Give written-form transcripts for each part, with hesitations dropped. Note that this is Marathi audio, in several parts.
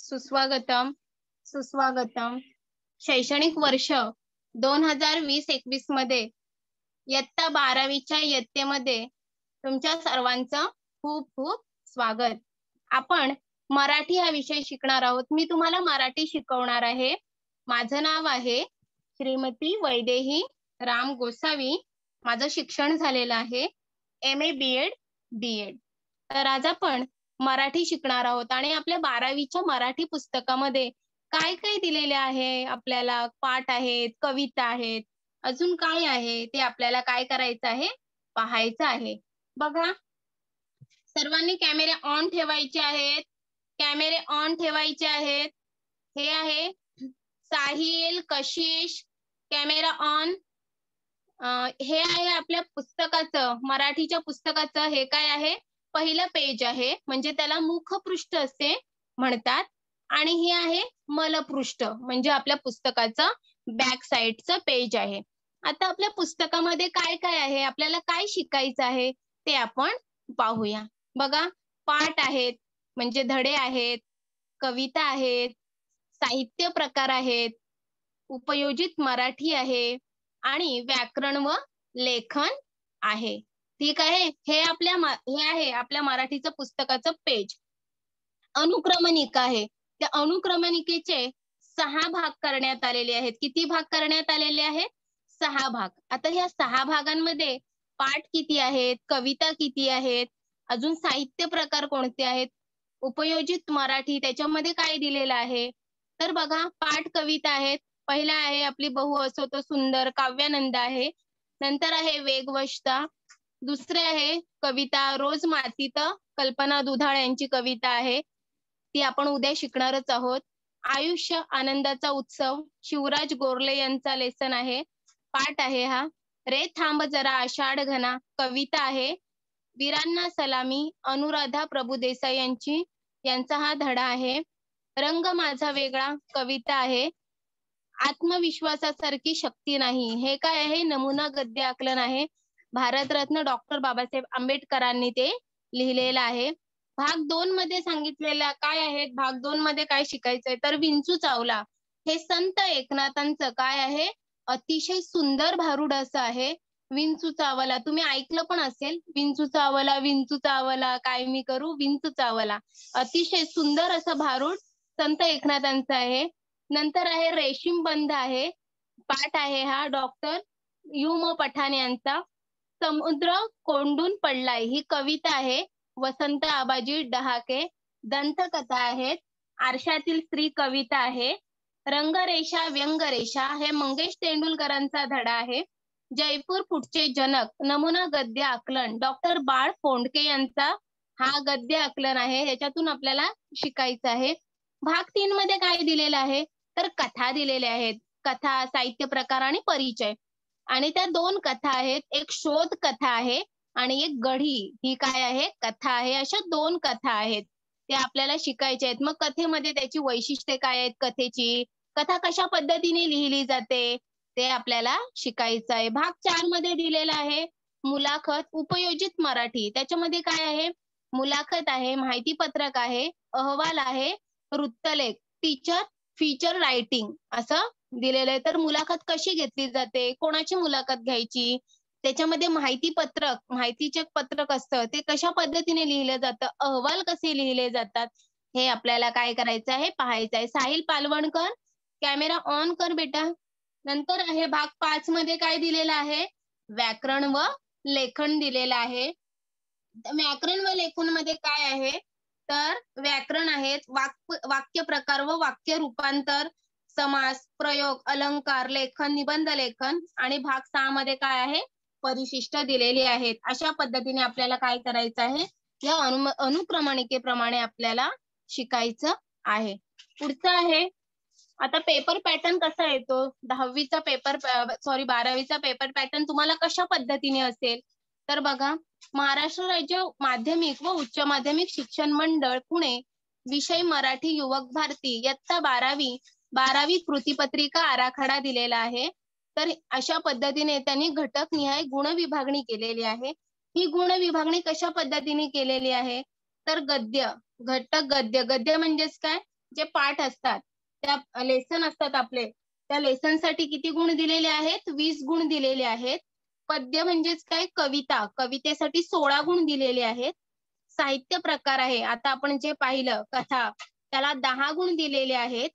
सुस्वागतम सुस्वागतम. शैक्षणिक वर्ष 2020-21 मध्ये इयत्ता 12वीच्या इयत्तेमध्ये तुमच्या सर्वांचं खूप खूप स्वागत. आपण मराठी हा विषय शिकणार आहोत. मी तुम्हाला मराठी शिकवणार आहे. माझं नाव आहे श्रीमती वैदेही राम गोसावी. माझं शिक्षण झालेलं आहे MA BEd DEd. तर आज आपण मराठी शिकणार आहोत आणि आपल्या 12वीच्या मराठी पुस्तकामध्ये काय काय दिलेले आहे आपल्याला. पाठ आहेत, कविता आहेत, अजून काय आहे ते आपल्याला काय करायचं आहे, पाहायचं आहे. बघा, सर्वांनी कॅमेरे ऑन ठेवायचे आहेत. कॅमेरे ऑन ठेवायचे आहेत. हे आहे साहिल, कशिश, कॅमेरा ऑन. हे आहे आपल्या पुस्तकाचं, मराठीच्या पुस्तकाचं. हे काय आहे, पहिलं पेज आहे, म्हणजे त्याला मुखपृष्ठ असे म्हणतात. आणि हे आहे मलपृष्ठ, म्हणजे आपल्या पुस्तकाचं बॅक साईडचं पेज आहे. आता आपल्या पुस्तकामध्ये काय काय आहे, आपल्याला काय शिकायचं आहे ते आपण पाहूया. बघा, पाठ आहेत म्हणजे धडे आहेत, कविता आहेत, साहित्य प्रकार आहेत, उपयोजित मराठी आहे आणि व्याकरण व लेखन आहे. ठीक आहे. हे आहे आपल्या मराठीचं पुस्तकाचं पेज. अनुक्रमणिका आहे. त्या अनुक्रमणिकेचे 6 भाग करण्यात आलेले आहेत. किती भाग करण्यात आलेले आहेत? 6 भाग. आता ह्या 6 भागांमध्ये पाठ किती आहेत, कविता किती आहेत, अजून साहित्य प्रकार कोणते आहेत, उपयोजित मराठी त्याच्यामध्ये काय दिलेलं आहे. तर बघा, पाठ कविता आहेत. पहिला आहे आपली बहु असो तो सुंदर, काव्यानंद आहे. नंतर आहे वेगवशता. दुसरे आहे कविता रोज मातीत, कल्पना दुधाळ यांची कविता आहे. ती आपण उद्या शिकणारच आहोत. आयुष्य आनंदाचा उत्सव, शिवराज गोरले यांचा लेसन आहे, पाठ आहे हा. रे थांब जरा आषाढ घना कविता आहे. वीरांना सलामी, अनुराधा प्रभुदेसाई यांचा हा धडा आहे. रंग माझा वेगळा कविता आहे. आत्मविश्वासासारखी शक्ती नाही, हे काय आहे, नमुना गद्य आकलन आहे. भारतरत्न डॉक्टर बाबासाहेब आंबेडकरांनी ते लिहिलेलं आहे. भाग 2 मध्ये सांगितलेला काय आहे, भाग 2 मध्ये काय शिकायचंय, तर विंचू चावला हे संत एकनाथांचं काय आहे, अतिशय सुंदर भारुड असं आहे. विंचू चावला तुम्ही ऐकलं पण असेल, विंचू चावला काय मी करू, विंचू चावला. अतिशय सुंदर असं भारुड संत एकनाथांचं आहे. नंतर आहे रेशीम बंध आहे, पाठ आहे हा डॉक्टर यू.म. पठाण यांचा. समुद्र कोंडून पडलाय ही कविता आहे, वसंत आबाजी डहाके. दंतकथा आहेत. आरशातील स्त्री कविता आहे. रंगरेषा व्यंगरेषा हे मंगेश तेंडुलकरांचा धडा आहे. जयपूर पुढचे जनक, नमुना गद्य आकलन डॉक्टर बाळ फोंडके यांचा हा गद्य आकलन आहे. याच्यातून आपल्याला शिकायचं आहे. भाग 3 मध्ये काय दिलेलं आहे, तर कथा दिलेल्या आहेत. कथा, साहित्य प्रकार आणि परिचय. आणि त्या 2 कथा आहेत, एक शोध कथा आहे आणि एक गढी ही काय आहे, कथा आहे. अशा 2 कथा आहेत, त्या आपल्याला शिकायच्या आहेत. मग कथेमध्ये त्याची वैशिष्ट्ये काय आहेत, कथेची कथा कशा पद्धतीने लिहिली जाते ते आपल्याला शिकायचं आहे. भाग 4 मध्ये दिलेला आहे मुलाखत, उपयोजित मराठी. त्याच्यामध्ये काय आहे, मुलाखत आहे, माहिती पत्रक आहे, अहवाल आहे, वृत्तलेख, टीचर फीचर रायटिंग असं दिलेलं आहे. तर मुलाखत कशी घेतली जाते, कोणाची मुलाखत घ्यायची, त्याच्यामध्ये माहितीचे पत्रक असतं ते कशा पद्धतीने लिहिलं जातं, अहवाल कसे लिहिले जातात, हे आपल्याला काय करायचं आहे, पाहायचं आहे. साहिल पालवणकर, कॅमेरा ऑन कर बेटा. नंतर आहे भाग 5 मध्ये काय दिलेलं आहे, व्याकरण व लेखन दिलेलं आहे. व्याकरण व लेखन मध्ये काय आहे, तर व्याकरण आहेत, वाक्य प्रकार व वाक्य रूपांतर, समास, प्रयोग, अलंकार, लेखन, निबंध लेखन. आणि भाग 6 मध्ये काय आहे, परिशिष्ट दिलेली आहेत. अशा पद्धतीने आपल्याला काय करायचं आहे, या अनुक्रमणिकेप्रमाणे आपल्याला शिकायचं आहे. पुढचं आहे, आता पेपर पॅटर्न कसा येतो, 12वीचा पेपर पॅटर्न तुम्हाला कशा पद्धतीने असेल, तर बघा, महाराष्ट्र राज्य माध्यमिक व उच्च माध्यमिक शिक्षण मंडळ पुणे, विषय मराठी, युवक भारती, इयत्ता 12वी कृतीपत्रिका आराखडा दिलेला आहे. तर अशा पद्धतीने त्यांनी घटकनिहाय गुण विभागणी केलेली आहे. ही गुण विभागणी कशा पद्धतीने केलेली आहे, तर गद्य, घटक गद्य, गद्य म्हणजेच काय, जे पाठ असतात, त्या लेसन असतात आपले, त्या लेसनसाठी किती गुण दिलेले आहेत? 20 गुण दिलेले आहेत. पद्य म्हणजेच काय? कविता. कवितेसाठी 16 गुण दिलेले आहेत. साहित्य प्रकार आहे, आता आपण जे पाहिलं कथा, त्याला 10 गुण दिलेले आहेत.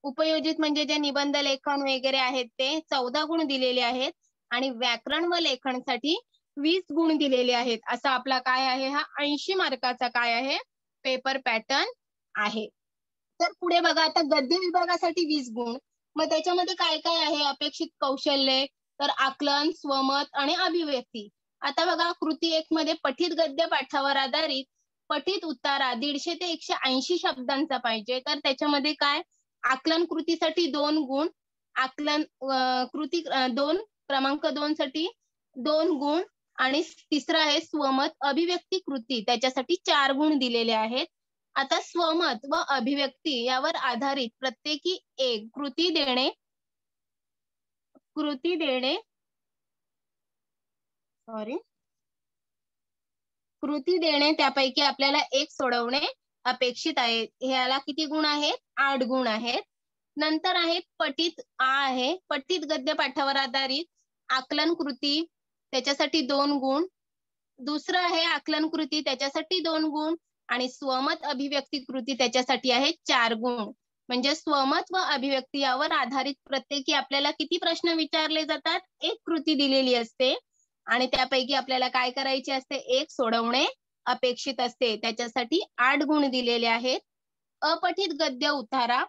उपयोजित म्हणजे जे निबंध लेखन वगैरे आहेत ते 14 गुण दिलेले आहेत. आणि व्याकरण व लेखनसाठी 20 गुण दिलेले आहेत. असा आपला काय आहे? हा 80 मार्काचा काय आहे? पेपर पॅटर्न आहे. तर पुढे बघा, आता गद्य विभागासाठी 20 गुण. मग त्याच्यामध्ये काय काय आहे? अपेक्षित कौशल्य, तर आकलन, स्वमत आणि अभिव्यक्ती. आता बघा, कृती 1 मध्ये पठित गद्य पाठावर आधारित पठित उतारा 150 ते 180 शब्दांचा पाहिजे. तर त्याच्यामध्ये काय? आकलन कृतीसाठी 2 गुण, आकलन कृती 2 क्रमांक 2 साठी 2 गुण, आणि तिसरं आहे स्वमत अभिव्यक्ती कृती, त्याच्यासाठी 4 गुण दिलेले आहेत. आता स्वमत व अभिव्यक्ती यावर आधारित प्रत्येकी एक कृती देणे त्यापैकी आपल्याला एक सोडवणे अपेक्षित आहे. ह्याला किती गुण आहेत? 8 गुण आहेत. नंतर आहे पठित गद्य पाठावर आधारित आकलन कृती, त्याच्यासाठी 2 गुण. दुसरं आहे आकलन कृती, त्याच्यासाठी 2 गुण, आणि स्वमत अभिव्यक्ती कृती त्याच्यासाठी आहे 4 गुण. म्हणजे स्वमत व अभिव्यक्ती यावर आधारित प्रत्येकी आपल्याला किती प्रश्न विचारले जातात? एक कृती दिलेली असते आणि त्यापैकी आपल्याला काय करायचे असते? एक सोडवणे अपेक्षित असते. त्याच्यासाठी 8 गुण दिलेले आहेत. अपठित गद्य उतारा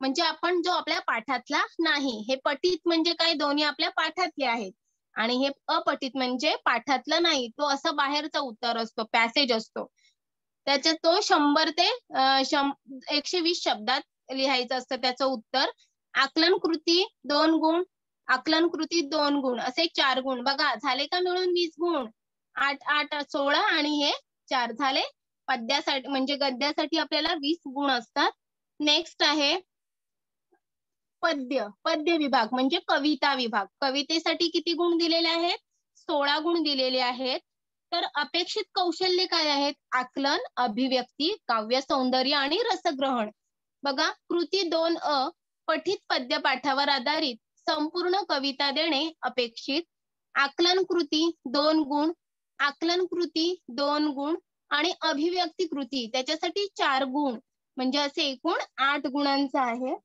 म्हणजे आपण जो आपल्या पाठातला नाही. हे पठित म्हणजे काय? दोन्ही आपल्या पाठातले आहेत. आणि हे अपठित म्हणजे पाठातलं नाही, तो असा बाहेरचा उत्तर असतो, पॅसेज असतो. त्याच्यात तो 100 ते 120 शब्दात लिहायचं असतं त्याचं उत्तर. आकलन कृती 2 गुण, आकलन कृती 2 गुण, असे 4 गुण. बघा झाले का मिळून 20 गुण? 8 8 16 आणि हे 4 झाले. पद्यासाठी म्हणजे गद्यासाठी आपल्याला 20 गुण असतात. नेक्स्ट आहे पद्य विभाग म्हणजे कविता विभाग. कवितेसाठी किती गुण दिलेले आहेत? 16 गुण दिलेले आहेत. तर अपेक्षित कौशल्य काय आहेत? आकलन, अभिव्यक्ती, काव्य सौंदर्य आणि रसग्रहण. बघा, कृती 2 पठित पद्य पाठावर आधारित संपूर्ण कविता देणे अपेक्षित. आकलन कृती 2 गुण, आकलन कृती 2 गुण, आणि अभिव्यक्ती कृती त्याच्यासाठी 4 गुण, म्हणजे असे एकूण 8 गुणांचा आहे.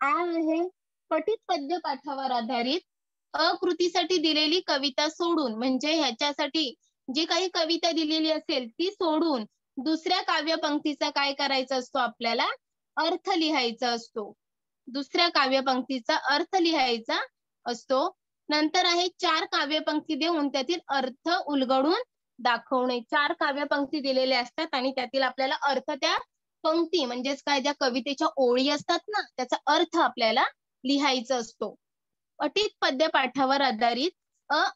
आहे पठित पद्य पाठावर आधारित कृतीसाठी दिलेली कविता सोडून, म्हणजे ह्याच्यासाठी जी काही कविता दिलेली असेल ती सोडून दुसऱ्या काव्यपंक्तीचा काय करायचा असतो? आपल्याला अर्थ लिहायचा असतो. दुसऱ्या काव्यपंक्तीचा अर्थ लिहायचा असतो. नंतर आहे 4 काव्यपंक्ती देऊन त्यातील अर्थ उलगडून दाखवणे. 4 काव्यपंक्ती दिलेल्या असतात आणि त्यातील आपल्याला अर्थ, त्या पंक्ती म्हणजेच काय, ज्या कवितेच्या ओळी असतात ना, त्याचा अर्थ आपल्याला लिहायचा असतो. पठित पद्य पाठावर आधारित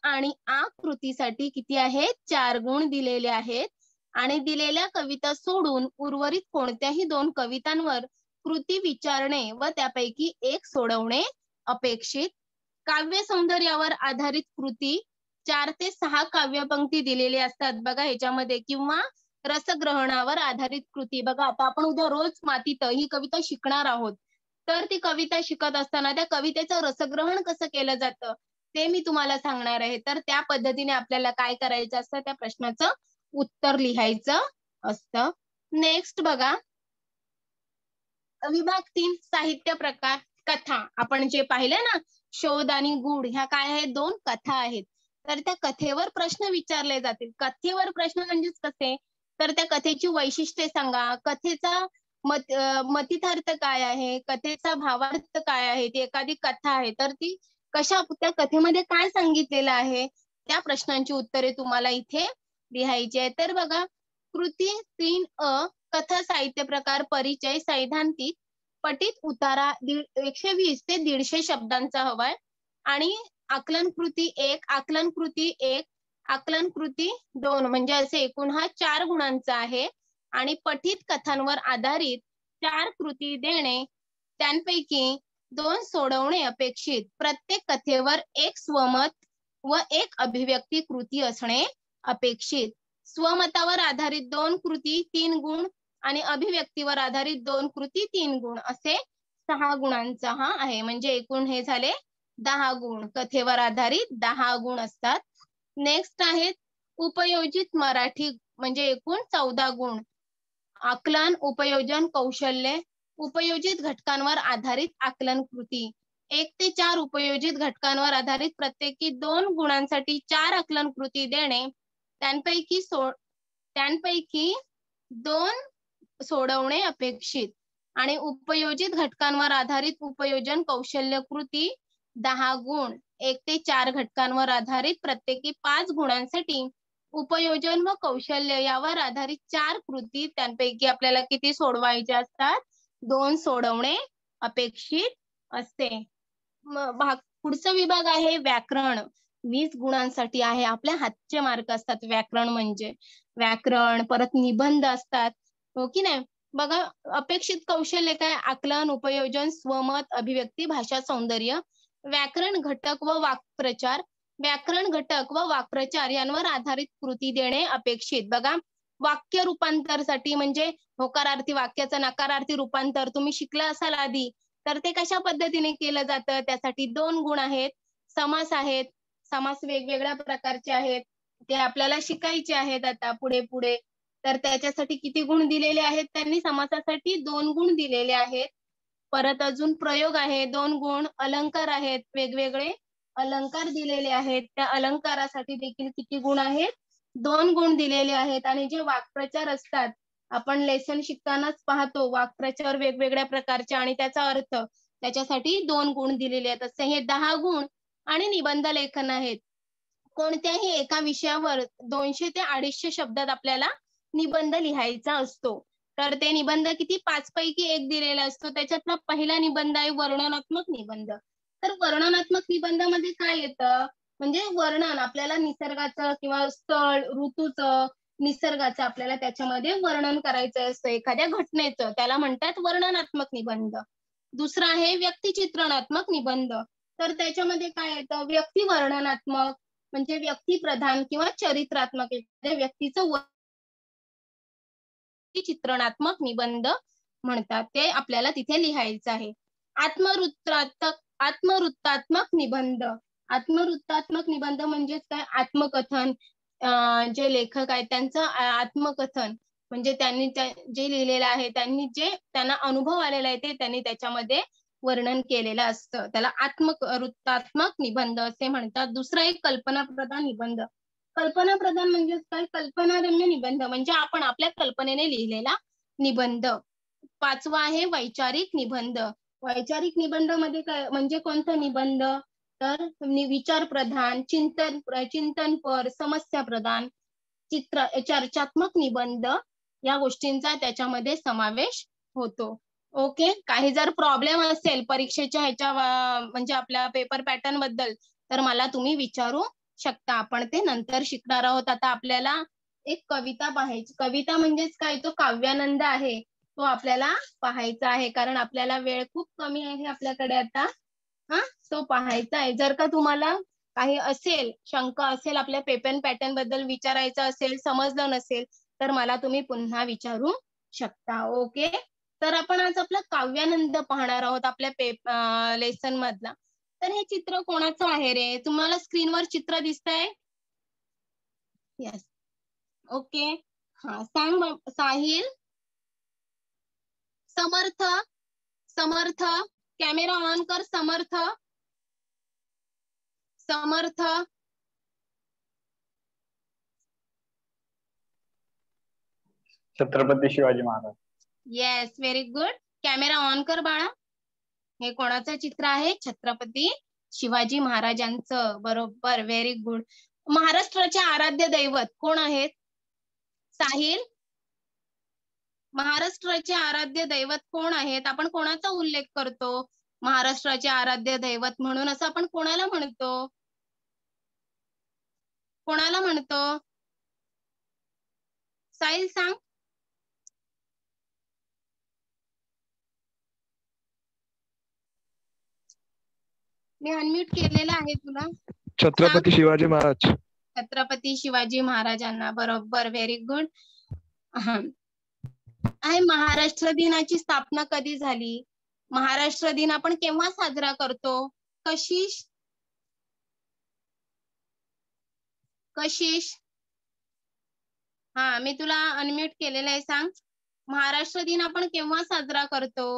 आणि आ कृतीसाठी किती आहेत? 4 गुण दिलेले आहेत. आणि दिलेल्या कविता सोडून उर्वरित कोणत्याही 2 कवितांवर कृती विचारणे व त्यापैकी एक सोडवणे अपेक्षित. काव्य सौंदर्यावर आधारित कृती 4 ते 6 काव्यपंक्ती दिलेली असतात बघा ह्याच्यामध्ये, किंवा रसग्रहणावर आधारित कृती. बघा, आता आपण उद्या रोज मातीत ही कविता शिकणार आहोत. तर ती कविता शिकत असताना त्या कवितेचं रसग्रहण कसं केलं जातं ते मी तुम्हाला सांगणार आहे. तर त्या पद्धतीने आपल्याला काय करायचं असतं? त्या प्रश्नाचं उत्तर लिहायचं असतं. नेक्स्ट बघा, विभाग 3 साहित्य प्रकार. कथा आपण जे पाहिलं ना, शोध आणि गूढ, ह्या काय आहेत? 2 कथा आहेत. तर त्या कथेवर प्रश्न विचारले जातील. कथेवर प्रश्न म्हणजेच कसे? तर त्या कथेची वैशिष्ट्ये सांगा, कथेचा मतितार्थ काय आहे, कथेचा भावार्थ काय आहे, ती एखादी कथा आहे तर ती त्या कथेमध्ये काय सांगितलेलं आहे, त्या प्रश्नांची उत्तरे तुम्हाला इथे लिहायची आहे. तर बघा, कृती 3 कथा साहित्य प्रकार परिचय सैद्धांतिक पठित उतारा 120 ते 150 शब्दांचा हवाय. आणि आकलन कृती 1, आकलन कृती 1, आकलन कृती 2, म्हणजे असे एकूण हा 4 गुणांचा आहे. आणि पठित कथांवर आधारित 4 कृती देणे, त्यांपैकी 2 सोडवणे अपेक्षित. प्रत्येक कथेवर 1 स्वमत व 1 अभिव्यक्ती कृती असणे अपेक्षित. स्वमतावर आधारित 2 कृती 3 गुण, आणि अभिव्यक्तीवर आधारित 2 कृती 3 गुण असे 6 गुणांचा हा आहे. म्हणजे एकूण हे झाले 10 गुण. कथेवर आधारित 10 गुण असतात. नेक्स्ट आहेत उपयोजित मराठी म्हणजे एकूण 14 गुण. आकलन, उपयोजन, कौशल्य, उपयोजित घटकांवर आधारित आकलन कृती. 1 ते 4 उपयोजित घटकांवर आधारित प्रत्येकी 2 गुणांसाठी 4 आकलन कृती देणे. त्यांपैकी 2 सोडवणे अपेक्षित. आणि उपयोजित घटकांवर आधारित उपयोजन कौशल्य कृती 10 गुण. 1 ते 4 घटकांवर आधारित प्रत्येकी 5 गुणांसाठी उपयोजन व कौशल्य यावर आधारित 4 कृती. त्यांपैकी आपल्याला किती सोडवायचे असतात? 2 सोडवणे अपेक्षित असते. पुढचा विभाग आहे व्याकरण. 20 गुणांसाठी आहे. आपल्या हातचे मार्क असतात व्याकरण म्हणजे. व्याकरण, परत निबंध असतात, हो की नाही? बघा, अपेक्षित कौशल्य काय? आकलन, उपयोजन, स्वमत, अभिव्यक्ती, भाषा सौंदर्य. व्याकरण घटक व वाक्प्रचार. व्याकरण घटक व वाक्प्रचार यांवर आधारित कृती देणे अपेक्षित. बघा, वाक्य रूपांतरसाठी म्हणजे होकारार्थी वाक्याचं नकारार्थी रूपांतर तुम्ही शिकला असाल आधी, तर ते कशा पद्धतीने केलं जातं? त्यासाठी 2 गुण आहेत. समास आहेत. समास वेगवेगळ्या प्रकारचे आहेत. ते आपल्याला शिकायचे आहेत आता पुढे पुढे. तर त्याच्यासाठी किती गुण दिलेले आहेत? त्यांनी समासासाठी 2 गुण दिलेले आहेत. परत अजून प्रयोग आहे 2 गुण. अलंकार आहेत वेगवेगळे. अलंकार दिलेले आहेत. त्या अलंकारासाठी देखील किती गुण आहेत? 2 गुण दिलेले आहेत. आणि जे वाक्प्रचार असतात, आपण लेसन शिकतानाच पाहतो वाक्प्रचार वेगवेगळ्या प्रकारचे आणि त्याचा अर्थ, त्याच्यासाठी 2 गुण दिलेले आहेत. असे हे 10 गुण. आणि निबंध लेखन आहेत. कोणत्याही एका विषयावर 200 ते 250 शब्दात आपल्याला निबंध लिहायचा असतो. तर ते निबंध किती? 5 पैकी 1 दिलेला असतो. त्याच्यातला पहिला निबंध आहे वर्णनात्मक निबंध. तर वर्णनात्मक निबंधामध्ये काय येतं? म्हणजे वर्णन आपल्याला निसर्गाचं किंवा स्थळ, ऋतूचं, निसर्गाचं आपल्याला त्याच्यामध्ये वर्णन करायचं असतं, एखाद्या घटनेचं. त्याला म्हणतात वर्णनात्मक निबंध. दुसरा आहे व्यक्तिचित्रणात्मक निबंध. तर त्याच्यामध्ये काय येतं? व्यक्ती वर्णनात्मक म्हणजे व्यक्तिप्रधान किंवा चरित्रात्मक एखाद्या व्यक्तीचं चित्रणात्मक निबंध म्हणतात. ते आपल्याला तिथे लिहायचं आहे. आत्मवृत्तात्मक निबंध. आत्मवृत्तात्मक निबंध म्हणजे काय? आत्मकथन. जे लेखक आहेत त्यांचं आत्मकथन म्हणजे त्यांनी जे लिहिलेलं आहे, त्यांनी जे त्यांना अनुभव आलेला आहे ते त्यांनी त्याच्यामध्ये वर्णन केलेलं असतं. त्याला आत्मवृत्तात्मक निबंध असे म्हणतात. दुसरा एक कल्पनाप्रधान निबंध. कल्पनाप्रधान म्हणजे काय? कल्पनारम्य निबंध म्हणजे आपण आपल्या कल्पनेने लिहिलेला निबंध. 5वा आहे वैचारिक निबंध. वैचारिक निबंध मध्ये काय म्हणजे कोणता निबंध? तर विचारप्रधान, चिंतनपर, समस्या प्रधान, चर्चात्मक निबंध या गोष्टींचा त्याच्यामध्ये समावेश होतो. ओके. काही जर प्रॉब्लेम असेल परीक्षेच्या ह्याच्या म्हणजे आपल्या पेपर पॅटर्न बद्दल, तर मला तुम्ही विचारू शकता. आपण ते नंतर शिकणार आहोत. आता आपल्याला एक कविता पाहायची. कविता म्हणजेच काय? तो काव्यानंद आहे, तो आपल्याला पाहायचा आहे. कारण आपल्याला वेळ खूप कमी आहे आपल्याकडे आता. तो पाहायचा आहे. जर का तुम्हाला काही असेल, शंका असेल, आपल्या पेपर पॅटर्न बद्दल विचारायचं असेल, समजलं नसेल, तर मला तुम्ही पुन्हा विचारू शकता. ओके. तर आपण आज आपला काव्यानंद पाहणार आहोत आपल्या लेसन मधला. तर हे चित्र कोणाचं आहे रे? तुम्हाला स्क्रीनवर चित्र दिसतंय? येस. ओके. सांग साहिल. समर्थ. समर्थ कॅमेरा ऑन कर. Samarth. Samarth. Chhatrapati Shivaji Maharaj. Yes, very good. Camera on कर बाळा. हे कोणाचं चित्र आहे? छत्रपती शिवाजी महाराजांचं. बरोबर, व्हेरी गुड. महाराष्ट्राचे आराध्य दैवत कोण आहेत? साहिल. महाराष्ट्राचे आराध्य दैवत कोण आहेत? आपण कोणाचा उल्लेख करतो महाराष्ट्राचे आराध्य दैवत म्हणून? असं आपण कोणाला म्हणतो? कोणाला म्हणतो? साहिल सांग. मी अनम्यूट केलेलं आहे तुला. छत्रपती शिवाजी महाराज. छत्रपती शिवाजी महाराजांना. बरोबर, व्हेरी गुड. आहे महाराष्ट्र दिनाची स्थापना कधी झाली? महाराष्ट्र दिन आपण केव्हा साजरा करतो? कशिश? कशिश? हा, मी तुला अनम्यूट केलेलं आहे, सांग. महाराष्ट्र दिन आपण केव्हा साजरा करतो?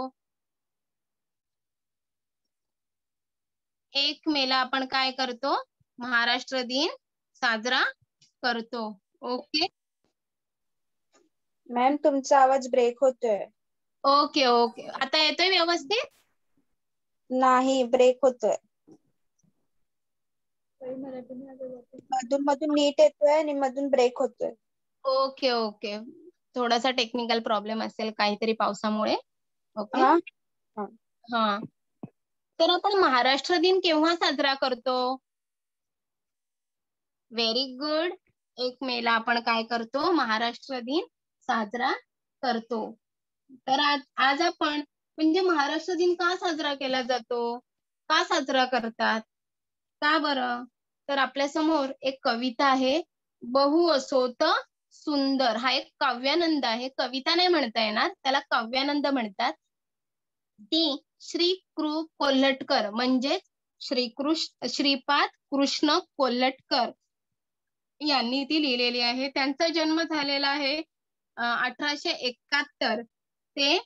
1 मेला आपण काय करतो? महाराष्ट्र दिन साजरा करतो. ओके. मॅम तुमचा आवाज ब्रेक होतोय. ओके ओके, आता येतोय व्यवस्थित? नाही, ब्रेक होतोय. मधून मधून नीट येतोय आणि मधून ब्रेक होतोय. ओके ओके, थोडासा टेक्निकल प्रॉब्लेम असेल काहीतरी पावसामुळे. ओके. हा हा, तर आपण महाराष्ट्र दिन केव्हा साजरा करतो? Very good. 1 मेला आपण काय करतो? महाराष्ट्र दिन साजरा करतो. तर आज आपण म्हणजे महाराष्ट्र दिन का साजरा केला जातो? का साजरा करतात? का बरं? तर आपल्या समोर एक कविता आहे, बहु असोत सुंदर. हा एक काव्यानंद आहे, कविता नाही म्हणता येणार, त्याला काव्यानंद म्हणतात. ती श्री कृ कोल्हटकर म्हणजेच श्रीपाद कृष्ण कोल्हटकर यांनी ती लिहिलेली आहे. त्यांचा जन्म झालेला आहे 1871 ते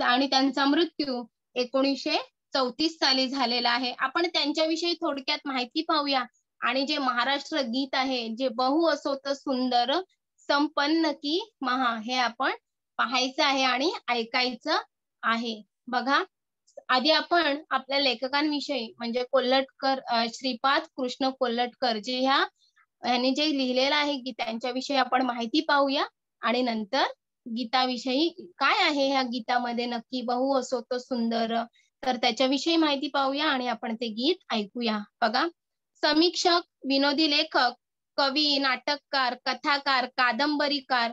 आणि त्यांचा मृत्यू 1934 साली झालेला आहे. आपण त्यांच्याविषयी थोडक्यात माहिती पाहूया आणि जे महाराष्ट्र गीत आहे, जे बहु असोत सुंदर संपन्न की महा, हे आपण पाहायचं आहे आणि ऐकायचं आहे. बघा, आधी आपण आपल्या लेखकांविषयी म्हणजे कोल्हटकर, श्रीपाद कृष्ण कोल्हटकर जे यांनी जे लिहिलेलं आहे गीत, त्यांच्याविषयी आपण माहिती पाहूया आणि नंतर गीताविषयी काय आहे ह्या गीतामध्ये नक्की, बहु असोत सुंदर, तर त्याच्याविषयी माहिती पाहूया आणि आपण ते गीत ऐकूया. बघा, समीक्षक, विनोदी लेखक, कवी, नाटककार, कथाकार, कादंबरीकार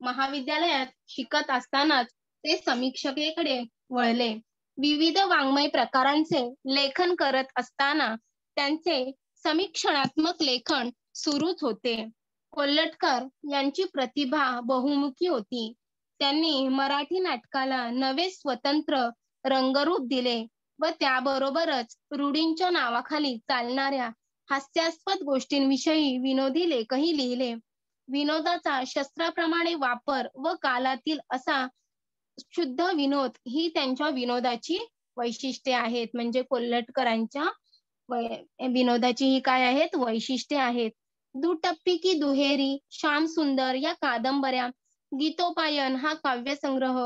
महाविद्यालयात शिकत असतानाच ते समीक्षकेकडे वळले. विविध वाङ्मय प्रकारांचे लेखन करत असताना त्यांचे समीक्षणात्मक लेखन सुरूच होते. कोल्हटकर यांची प्रतिभा बहुमुखी होती. त्यांनी मराठी नाटकाला नवे स्वतंत्र रंगरूप दिले व त्याबरोबरच रूढींच्या नावाखाली चालणाऱ्या हास्यास्पद गोष्टींविषयी विनोदी लेखही लिहिले. विनोदाचा शस्त्राप्रमाणे वापर व कालातील असा शुद्ध विनोद ही त्यांच्या विनोदाची वैशिष्ट्ये आहेत. म्हणजे कोल्हटकरांच्या विनोदाची ही काय आहेत? वैशिष्ट्ये आहेत. दुटप्पी की दुहेरी, श्याम सुंदर या कादंबऱ्या, गीतोपायन हा काव्यसंग्रह,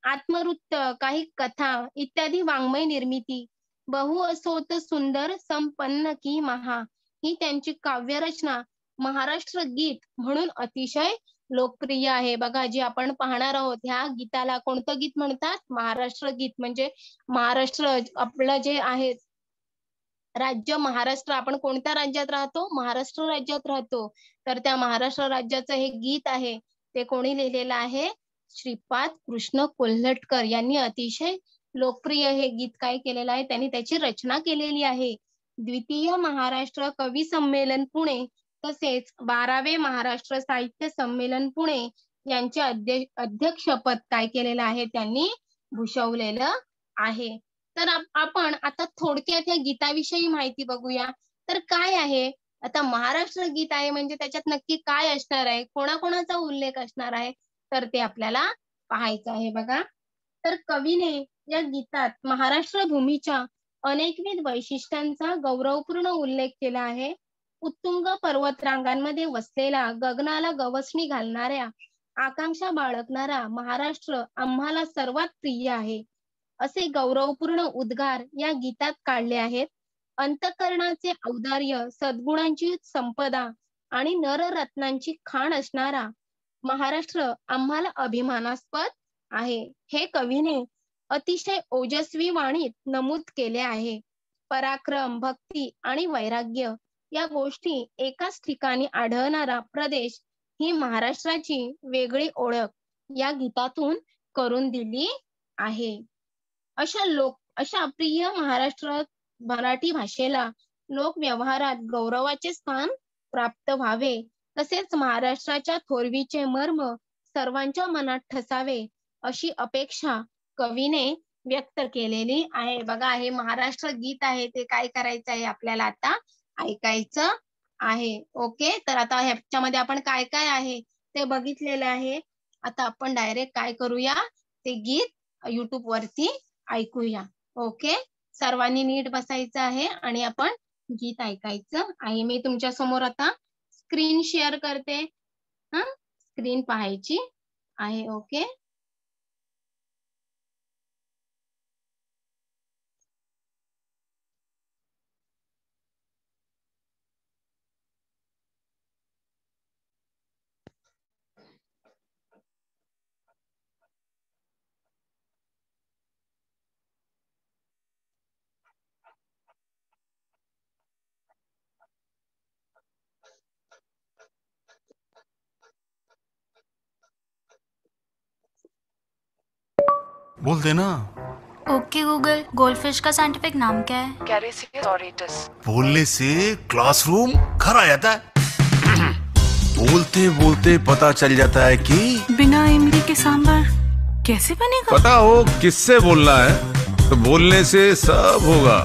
आत्मवृत्त, काही कथा इत्यादी वाङ्मय निर्मिती, बहु असोत सुंदर संपन्न की महा ही त्यांची काव्यरचना महाराष्ट्र गीत म्हणून अतिशय लोकप्रिय आहे. बघा, जे आपण पाहणार आहोत ह्या गीताला कोणतं गीत म्हणतात? महाराष्ट्र गीत. म्हणजे महाराष्ट्र आपलं जे आहे राज्य महाराष्ट्र, आपण कोणत्या राज्यात राहतो? महाराष्ट्र राज्यात राहतो. तर त्या महाराष्ट्र राज्याचं हे गीत आहे ते कोणी लिहिलेलं आहे? श्रीपाद कृष्ण कोल्हटकर यांनी अतिशय लोकप्रिय हे गीत काय केलेलं आहे? त्यांनी त्याची रचना केलेली आहे. द्वितीय महाराष्ट्र कवी संमेलन पुणे तसेच 12वे महाराष्ट्र साहित्य संमेलन पुणे यांचे अध्यक्षपद काय केलेलं आहे? त्यांनी भूषवलेलं आहे. तर आपण आता थोडक्यात या गीताविषयी माहिती बघूया. तर काय आहे? आता महाराष्ट्र गीत आहे म्हणजे त्याच्यात नक्की काय असणार आहे? कोणाकोणाचा उल्लेख असणार आहे? तर ते आपल्याला पाहायचं आहे. बघा, तर कवीने या गीतात महाराष्ट्र भूमीच्या अनेकविध वैशिष्ट्यांचा गौरवपूर्ण उल्लेख केला आहे. उत्तुंग पर्वतरांगांमध्ये वसलेला, गगनाला गवसणी घालणाऱ्या, आकांक्षा बाळगणारा महाराष्ट्र आम्हाला सर्वात प्रिय आहे असे गौरवपूर्ण उद्गार या गीतात काढले आहेत. अंतःकरणाचे औदार्य, सद्गुणांची संपदा आणि नररत्नांची खाण असणारा महाराष्ट्र आम्हाला अभिमानास्पद आहे, हे कवीने अतिशय ओजस्वी वाणीत नमूद केले आहे. पराक्रम, भक्ती आणि वैराग्य या गोष्टी एकाच ठिकाणी आढळणारा प्रदेश ही महाराष्ट्राची वेगळी ओळख या गीतातून करून दिली आहे. अशा प्रिय महाराष्ट्र मराठी भाषेला लोक व्यवहारात गौरवाचे स्थान प्राप्त व्हावे, तसेच महाराष्ट्राच्या थोरवीचे मर्म सर्वांच्या मनात ठसावे अशी अपेक्षा कवीने व्यक्त केलेली आहे. बघा, हे महाराष्ट्र गीत आहे, ते काय करायचं आहे आपल्याला आता ऐकायचं आहे. ओके, तर आता ह्याच्यामध्ये आपण काय काय आहे ते बघितलेलं आहे. आता आपण डायरेक्ट काय करूया, ते गीत युट्यूब वरती ऐकूया. ओके, सर्वांनी नीट बसायचं आहे आणि आपण गीत ऐकायचं आहे. मी तुमच्या समोर आता स्क्रीन शेअर करते. स्क्रीन पाहायची आहे. ओके, बोल देना। ओके गूगल, गोल्डफिश का साइंटिफिक नाम क्या है? कैरेसियस ऑरिटस। बोलने से क्लासरूम घर आ जाता है। बोलते बोलते पता चल जाता है कि बिना इमली के सांभर कैसे बनेगा? पता हो किससे बोलना है तो बोलने से सब होगा।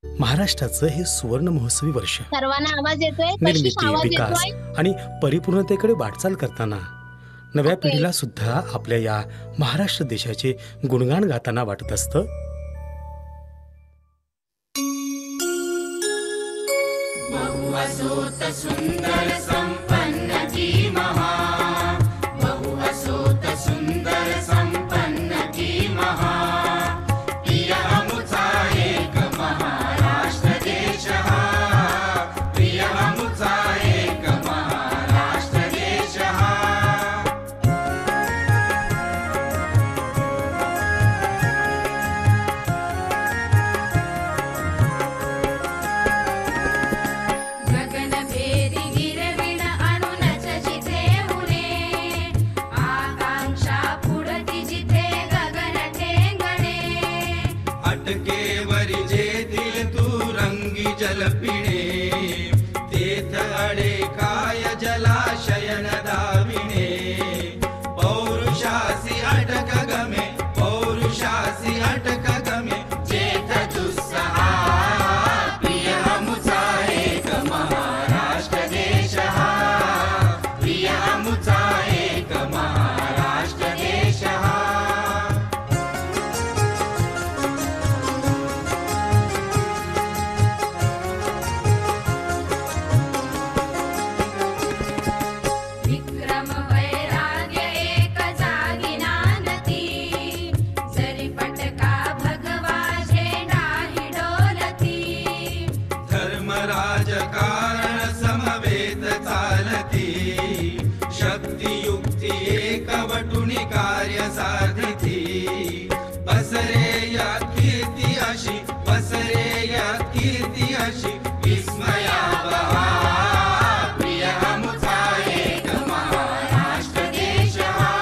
महाराष्ट्राचं हे सुवर्ण महोत्सवी वर्ष सर्वांना आवाज येतोय? कशिश निर्मिती, आवाज विकास येतोय? आणि परिपूर्णतेकडे वाटचाल करताना नव्या ओके. पिढीला सुद्धा आपल्या या महाराष्ट्र देशाचे गुणगान गाताना वाटत असतं. गगनभेदी गिरविण अनुनच जिथे उरे, आकांक्षा पुढती जिथे गगन ठेंगणे. अटकेवरी जेथील तू रंगी जल पिणे, तेथ अडे काय जलाशयन धाविणे. पौरुषासी अटक गमे, पौरुषासी अटक गमे, जेथ दुस्सहा. प्रिय अमुचा एक महाराष्ट्र देश हा, प्रिय अमुचा एक महाराष्ट्र देश हा. विक्रम वैराग्य एक जागी नांदती, जरी पटका भगवा झेंडा ही डोलती. धर्म राजकारण समवेत चालती, शक्ती युक्ती एकवटुनी कार्य साधिती. पसरे या कीर्ती अशी, पसरे या कीर्ती अशी, विस्मयावहा. प्रिय अमुचा एक महाराष्ट्र देश हा,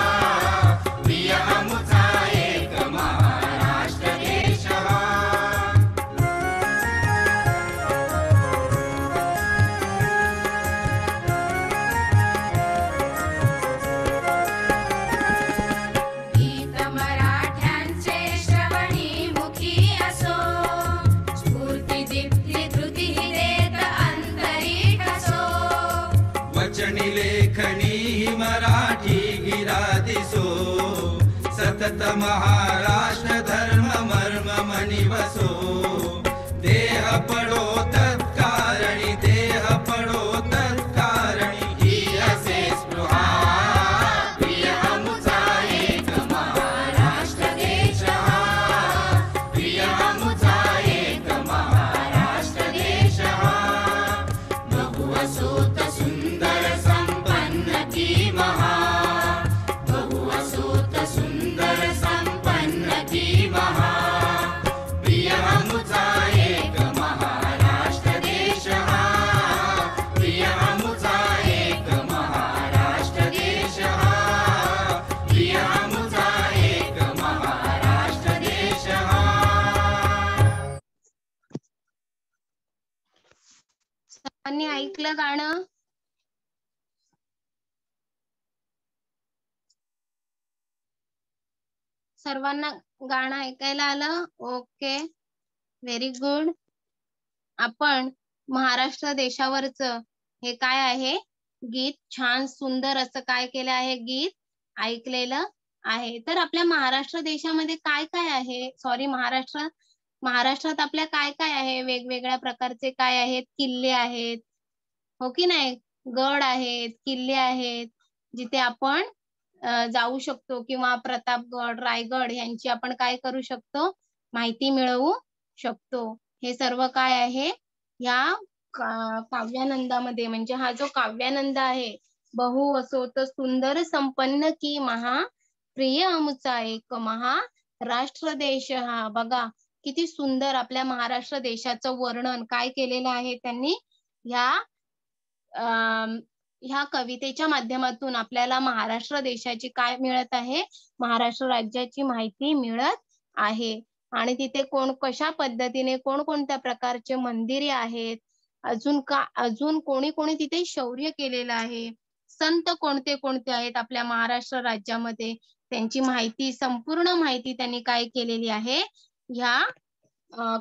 प्रिय अमुचा एक महाराष्ट्र देश हा. गीत मराठ्यांचे श्रवणी मुखी असो, स्फूर्ती दीप्ती धृती देत अंतरी ठसो. वचनी लेखनी ही मराठी गिरा दिसो, सतत महाराष्ट्र धर्म मर्म मनी वसो. देह पडो तत्कारणी, देह पडो तत्कारणी, ही असे स्पृहा. प्रिय अमुचा एक महाराष्ट्र देश हा, प्रिय अमुचा एक महाराष्ट्र देश हा. बहुअसोत सुंदर संपन्न की महा, बहुअसोत सुंदर संपन्न की महा. प्रिय अमुचा एक महाराष्ट्र देश हा, प्रिय अमुचा एक महाराष्ट्र देश हा, प्रिय अमुचा एक महाराष्ट्र देश हा. सर्वांनी ऐकलं गाणं? सर्वांना गाणं ऐकायला आलं? Okay, very good. आपण महाराष्ट्र देशावरचं हे काय आहे गीत छान सुंदर असं काय केलं आहे गीत ऐकलेलं आहे. तर आपल्या महाराष्ट्र देशामध्ये काय काय आहे, सॉरी महाराष्ट्रात आपल्या काय काय आहे, वेगवेगळ्या प्रकारचे काय आहेत, किल्ले आहेत, हो की नाही, गड आहेत, किल्ले आहेत, जिथे आपण जाऊ शकतो किंवा प्रतापगड, रायगड यांची आपण काय करू शकतो, माहिती मिळवू शकतो. हे सर्व काय आहे या काव्यानंदामध्ये. म्हणजे हा जो काव्यानंद आहे, बहु असोत सुंदर संपन्न की महा प्रिय आमचा एक महाराष्ट्र देश हा. बघा किती सुंदर आपल्या महाराष्ट्र देशाचं वर्णन काय केलेलं आहे त्यांनी ह्या कवितेच्या माध्यमातून. आपल्याला महाराष्ट्र देशाची काय मिळत आहे, महाराष्ट्र राज्याची माहिती मिळत आहे. आणि तिथे कशा पद्धतीने कोणकोणत्या प्रकारचे मंदिरे आहेत, अजून कोणी कोणी तिथे शौर्य केलेलं आहे, संत कोणते कोणते आहेत आपल्या महाराष्ट्र राज्यामध्ये, त्यांची माहिती, संपूर्ण माहिती त्यांनी काय केलेली आहे ह्या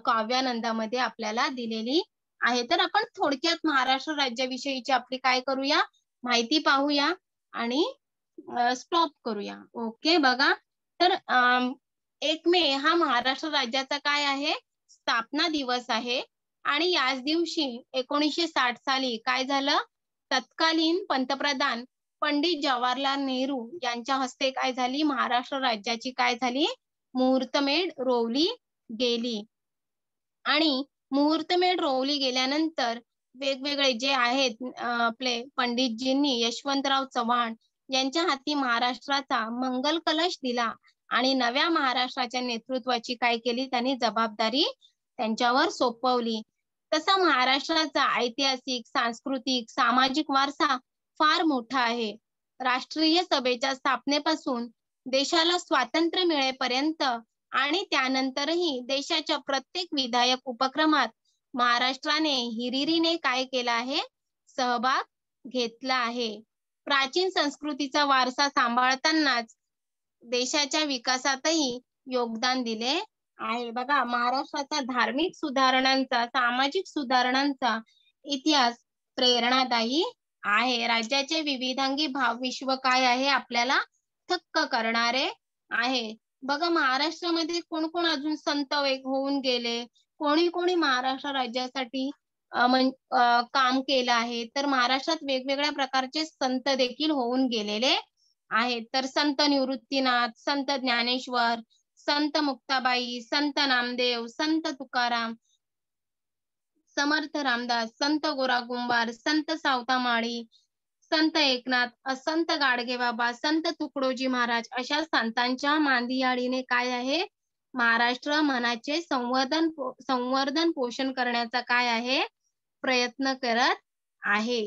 काव्यानंदामध्ये आपल्याला दिलेली आहे. तर आपण थोडक्यात महाराष्ट्र राज्याविषयीची आपली काय करूया, माहिती पाहूया आणि स्टॉप करूया. ओके, बघा तर 1 मे हा महाराष्ट्र राज्याचा काय आहे, स्थापना दिवस आहे. आणि याच दिवशी 1960 साली काय झालं, तत्कालीन पंतप्रधान पंडित जवाहरलाल नेहरू यांच्या हस्ते काय झाली, महाराष्ट्र राज्याची काय झाली, मुहूर्तमेढ रोवली गेली. आणि मुहूर्तमेढ रोवली गेल्यानंतर वेगवेगळे जे आहेत आपले पंडितजींनी यशवंतराव चव्हाण यांच्या हाती महाराष्ट्राचा मंगल कलश दिला आणि नव्या महाराष्ट्राच्या नेतृत्वाची काय केली, त्यांनी जबाबदारी त्यांच्यावर सोपवली. तसा महाराष्ट्राचा ऐतिहासिक, सांस्कृतिक, सामाजिक वारसा फार मोठा आहे. राष्ट्रीय सभेच्या स्थापनेपासून देशाला स्वातंत्र्य मिळेपर्यंत आणि त्यानंतरही देशाच्या प्रत्येक विधायक उपक्रमात महाराष्ट्राने हिरिरीने काय केला आहे, सहभाग घेतला आहे. प्राचीन संस्कृतीचा वारसा सांभाळतानाच देशाच्या विकासातही योगदान दिले आहे. बघा महाराष्ट्राचा धार्मिक सुधारणांचा, सामाजिक सुधारणांचा इतिहास प्रेरणादायी आहे. राज्याचे विविधांगी भाव विश्व काय आहे, आपल्याला थक्क करणारे आहे. बघा महाराष्ट्रामध्ये कोण कोण अजून संत होऊन गेले, कोणी कोणी महाराष्ट्र राज्यासाठी काम केलं आहे. तर महाराष्ट्रात वेगवेगळ्या प्रकारचे संत देखील होऊन गेलेले आहेत. तर संत निवृत्तीनाथ, संत ज्ञानेश्वर, संत मुक्ताबाई, संत नामदेव, संत तुकाराम, समर्थ रामदास, संत गोरा कुंभार, संत सावतामाळी, संत एकनाथ, संत गाडगेबाबा, संत तुकडोजी महाराज अशा संतांच्या मांदियाळीने काय आहे, महाराष्ट्र मनाचे संवर्धन पोषण करण्याचा काय आहे, प्रयत्न करत आहे.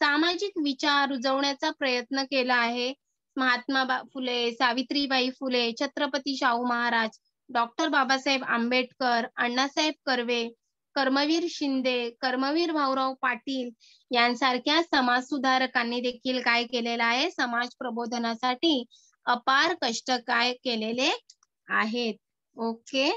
सामाजिक विचार रुजवण्याचा प्रयत्न केला आहे. महात्मा फुले, सावित्रीबाई फुले, छत्रपती शाहू महाराज, डॉक्टर बाबासाहेब आंबेडकर, अण्णासाहेब कर्वे, कर्मवीर शिंदे, कर्मवीर भाऊराव पाटील यांसारख्या समाज सुधारकांनी देखील काय केलेलं आहे, समाज प्रबोधनासाठी अपार कष्ट काय केलेले आहेत. ओके.